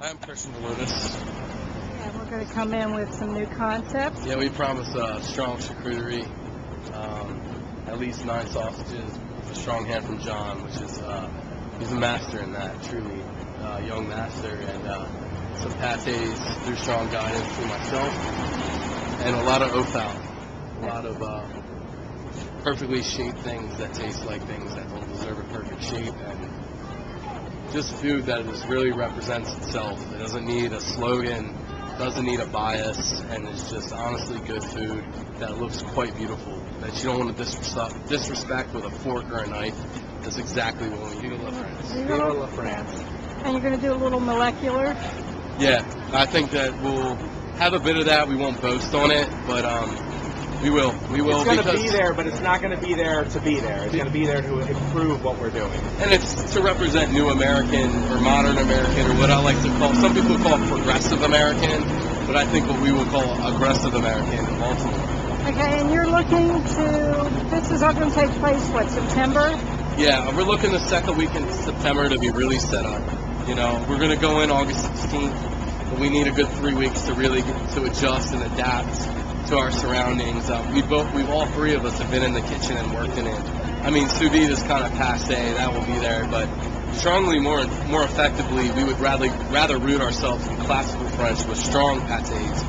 Hi, I'm Christian deLutis. And we're going to come in with some new concepts. Yeah, we promise strong charcuterie, at least 9 sausages, with a strong hand from John, which is, he's a master in that, truly young master, and some pâtés through strong guidance through myself, and a lot of offal, a lot of perfectly shaped things that taste like things that don't deserve a perfect shape, and just food that just really represents itself. It doesn't need a slogan, doesn't need a bias, and it's just honestly good food that looks quite beautiful, that you don't want to disrespect with a fork or a knife. That's exactly what we do. Viva la France. Viva la France. And you're going to do a little molecular? Yeah, I think that we'll have a bit of that. We won't boast on it, but we will. It's going to be there, but it's not going to be there to be there. It's going to be there to improve what we're doing. And it's to represent new American or modern American, or what I like to call, some people call progressive American, but I think what we will call aggressive American in Baltimore. Okay, and you're looking to, this is all going to take place, what, September? Yeah, we're looking the second week in September to be really set up. You know, we're going to go in August 16th, but we need a good 3 weeks to really get to adjust and adapt to our surroundings. We've all three of us have been in the kitchen and worked in it. I mean, sous vide is kind of passe, that will be there, but strongly, more effectively, we would rather root ourselves in classical French with strong pâtés,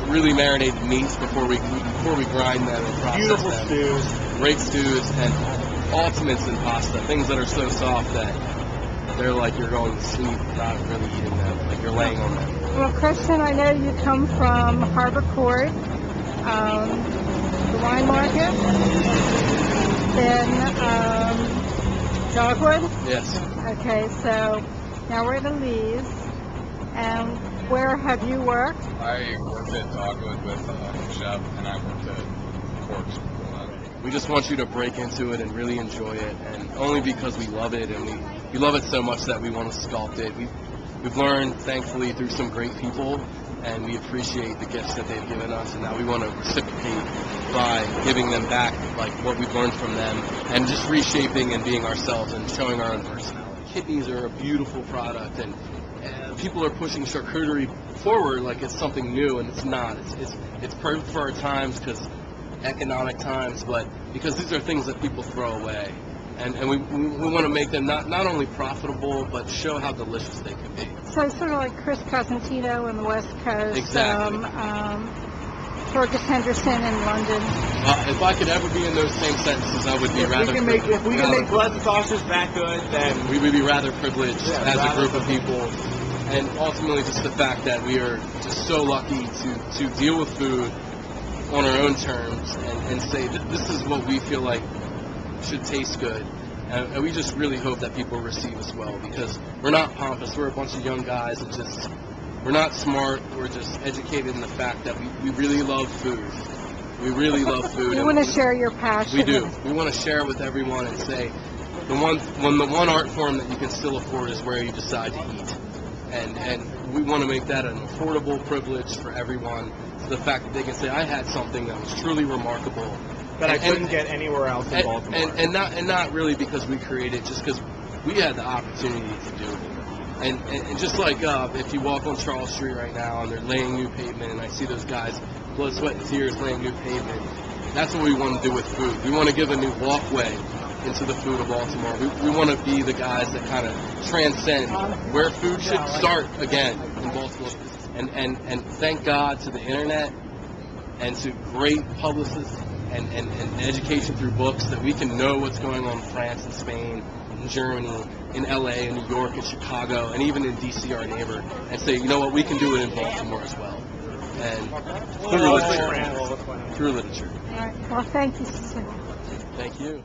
really marinated meats before we grind them and process Beautiful them. stews, Great stews, and ultimates in pasta, things that are so soft that they're like you're going to sleep, not really eating them, like you're laying on them. Well, Christian, I know you come from Harbor Court, the wine market, then Dogwood. Yes. Okay, so now we're at Alizee, and where have you worked? I worked at Dogwood with Chef, and I worked at Corks. We just want you to break into it and really enjoy it, and only because we love it, and we love it so much that we want to sculpt it. We've learned, thankfully, through some great people, and we appreciate the gifts that they've given us, and now we want to reciprocate by giving them back like what we've learned from them, and just reshaping and being ourselves and showing our own personality. Kidneys are a beautiful product, and people are pushing charcuterie forward like it's something new, and it's not. It's perfect for our times, because economic times, but because these are things that people throw away, and we want to make them not only profitable, but show how delicious they can be. So it's sort of like Chris Cosentino in the West Coast. Exactly. Fergus Henderson in London. If I could ever be in those same sentences, I would be if rather. If we can make blood sauces that good, then we would be rather privileged as a group of people, and ultimately just the fact that we are just so lucky to deal with food on our own terms and say that this is what we feel like should taste good, and we just really hope that people receive us well, because we're not pompous, we're a bunch of young guys that just, we're not smart, we're just educated in the fact that we really love food. We really love food. You want to share your passion. We do. We want to share with everyone and say the one art form that you can still afford is where you decide to eat, and we want to make that an affordable privilege for everyone. The fact that they can say, I had something that was truly remarkable that I couldn't get anywhere else in Baltimore. And not really because we created it, just because we had the opportunity to do it. And just like if you walk on Charles Street right now and they're laying new pavement, and I see those guys, blood, sweat, and tears, laying new pavement, that's what we want to do with food. We want to give a new walkway into the food of Baltimore. We want to be the guys that kind of transcend where food should start again in Baltimore. And thank God to the internet and to great publicists and education through books that we can know what's going on in France and Spain, in Germany, in LA, in New York, in Chicago, and even in DC, our neighbor, and say, you know what, we can do it in Baltimore as well. And through literature. All right. Well, thank you so much. Thank you.